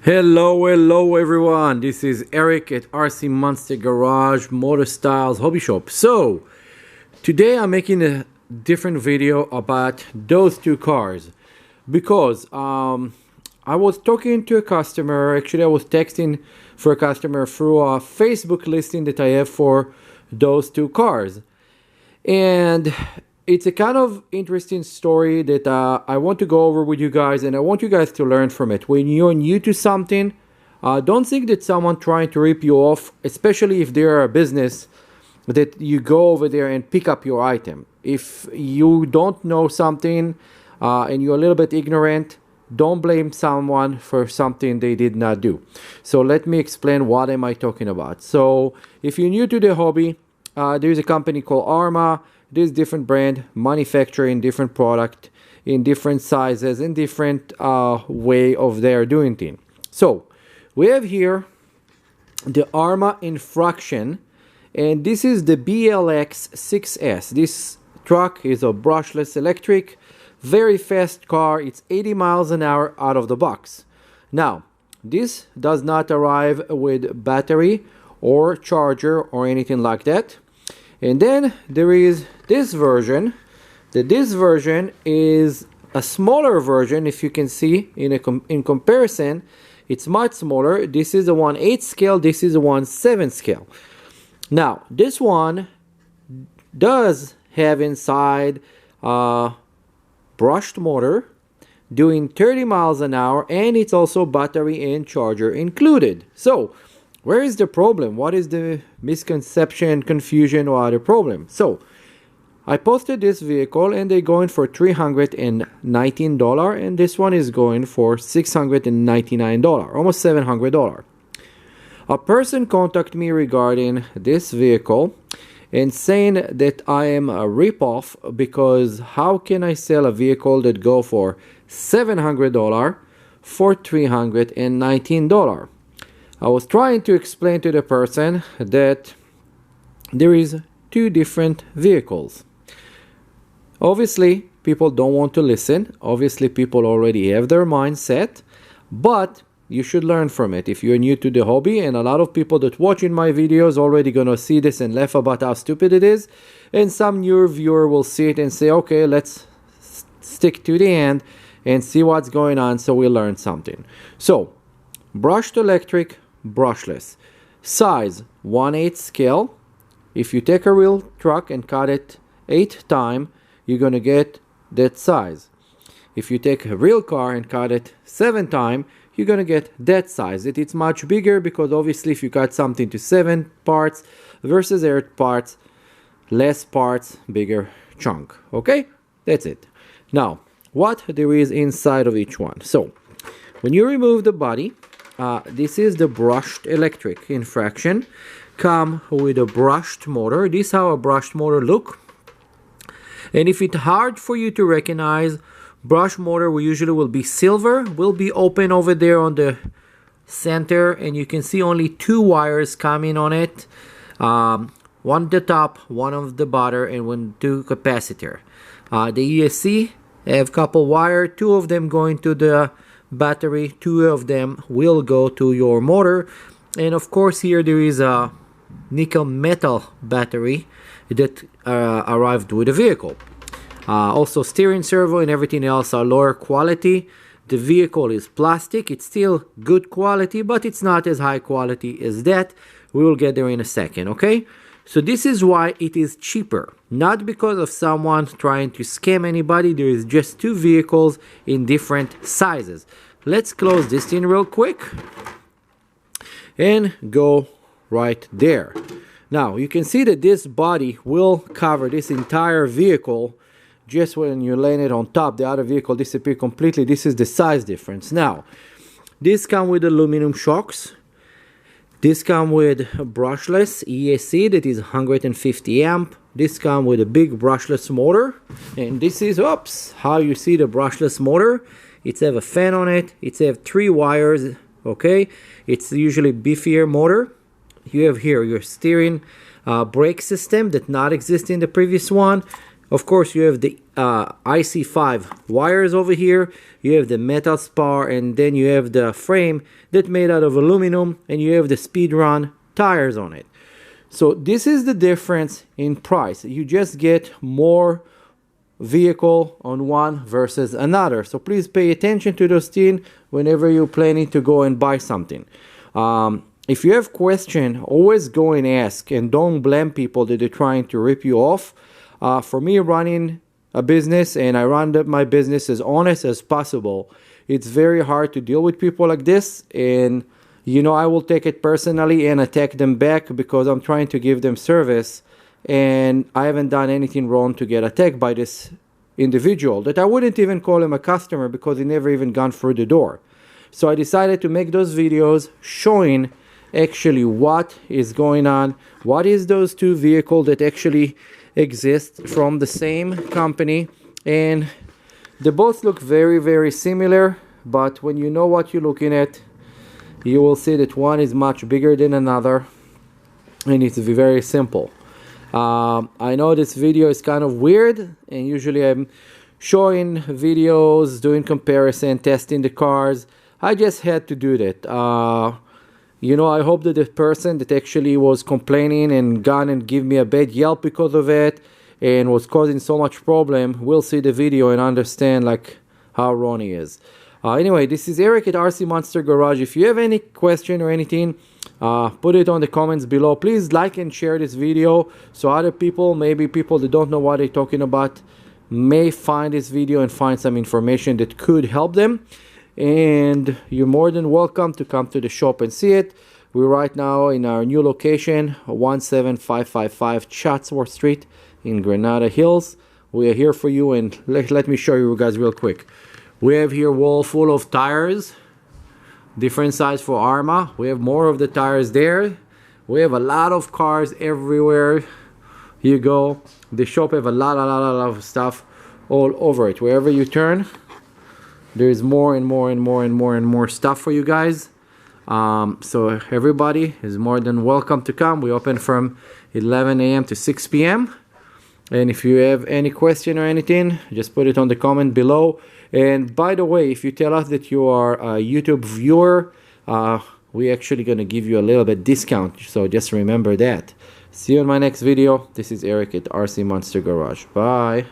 Hello everyone, this is Eric at RC Monster Garage Motor Styles Hobby Shop. So today I'm making a different video about those two cars because I was talking to a customer. Actually, I was texting for a customer through a Facebook listing that I have for those two cars, and it's a kind of interesting story that I want to go over with you guys, and I want you guys to learn from it. When you're new to something, don't think that someone trying to rip you off, especially if they're a business, that you go over there and pick up your item. If you don't know something and you're a little bit ignorant, don't blame someone for something they did not do. So let me explain what am I talking about. So if you're new to the hobby, there's a company called ARRMA. This different brand manufacturing different product in different sizes and different way of their doing things. So we have here the ARRMA infraction, and this is the BLX 6S. This truck is a brushless electric, very fast car. It's 80 miles an hour out of the box. Now this does not arrive with battery or charger or anything like that. And then there is this version. This version is a smaller version. If you can see in comparison, it's much smaller. This is a 1/8 scale. This is a 1/7 scale. Now this one does have inside a brushed motor doing 30 miles an hour, and it's also battery and charger included. So where is the problem? What is the misconception, confusion, or other problem? So I posted this vehicle and they're going for $319, and this one is going for $699, almost $700. A person contacted me regarding this vehicle and saying that I am a ripoff, because how can I sell a vehicle that go for $700 for $319? I was trying to explain to the person that there is two different vehicles. Obviously, people don't want to listen. Obviously, people already have their mindset, but you should learn from it. If you're new to the hobby, and a lot of people that watching my videos already gonna see this and laugh about how stupid it is, and some newer viewer will see it and say, okay, let's stick to the end and see what's going on so we learn something. So brushed electric, brushless, size 1/8 scale. If you take a real truck and cut it 8 times, you're gonna get that size. If you take a real car and cut it 7 times, you're gonna get that size. It's much bigger, because obviously if you cut something to 7 parts versus 8 parts, less parts, bigger chunk. Okay, that's it. Now what there is inside of each one. So when you remove the body, this is the brushed electric infraction. Come with a brushed motor. This is how a brushed motor look. And if it's hard for you to recognize, brush motor will be silver, will be open over there on the center, and you can see only 2 wires coming on it. One at the top, one of the bottom, and 2 capacitor. The ESC have couple wire, 2 of them going to the battery, 2 of them will go to your motor, and of course here there is a nickel metal battery that arrived with the vehicle. Also steering servo and everything else are lower quality. The vehicle is plastic. It's still good quality, but it's not as high quality as that. We will get there in a second. Okay, so this is why it is cheaper, not because of someone trying to scam anybody. There is just 2 vehicles in different sizes. Let's close this thing real quick and go right there. Now you can see that this body will cover this entire vehicle. Just when you're laying it on top, the other vehicle disappears completely. This is the size difference. Now this comes with aluminum shocks. This comes with a brushless ESC that is 150 amp. This comes with a big brushless motor, and this is how you see the brushless motor. It's have a fan on it. It's have 3 wires. Okay, it's usually beefier motor. You have here your steering brake system that not exist in the previous one. Of course, you have the IC5 wires over here, you have the metal spar, and then you have the frame that's made out of aluminum, and you have the speedrun tires on it. So this is the difference in price. You just get more vehicle on one versus another. So please pay attention to those things whenever you're planning to go and buy something. If you have question, always go and ask, and don't blame people that they're trying to rip you off. For me, running a business, and I run my business as honest as possible, it's very hard to deal with people like this, and you know, I will take it personally and attack them back because I'm trying to give them service, and I haven't done anything wrong to get attacked by this individual that I wouldn't even call him a customer because he never even gone through the door. So I decided to make those videos showing actually what is going on, what is those two vehicles that actually exist from the same company, and they both look very, very similar, but when you know what you're looking at, you will see that one is much bigger than another, and it's very simple. I know this video is kind of weird, and usually I'm showing videos, doing comparison, testing the cars. I just had to do that. You know, I hope that the person that actually was complaining and gone and give me a bad Yelp because of it and was causing so much problem will see the video and understand like how wrong he is. Anyway, this is Eric at RC Monster Garage. If you have any question or anything, put it on the comments below. Please like and share this video so other people, maybe people that don't know what they're talking about, may find this video and find some information that could help them. And you're more than welcome to come to the shop and see it. We're right now in our new location, 17555 Chatsworth Street in Granada Hills. We are here for you, and let me show you guys real quick. We have here a wall full of tires, different size for ARRMA. We have more of the tires there. We have a lot of cars everywhere you go. The shop have a lot of stuff all over it. Wherever you turn, there's more and more stuff for you guys. So everybody is more than welcome to come. We open from 11 a.m. to 6 p.m. And if you have any question or anything, just put it on the comment below. And by the way, if you tell us that you are a YouTube viewer, we're actually going to give you a little bit discount. So just remember that. See you in my next video. This is Eric at RC Monster Garage. Bye.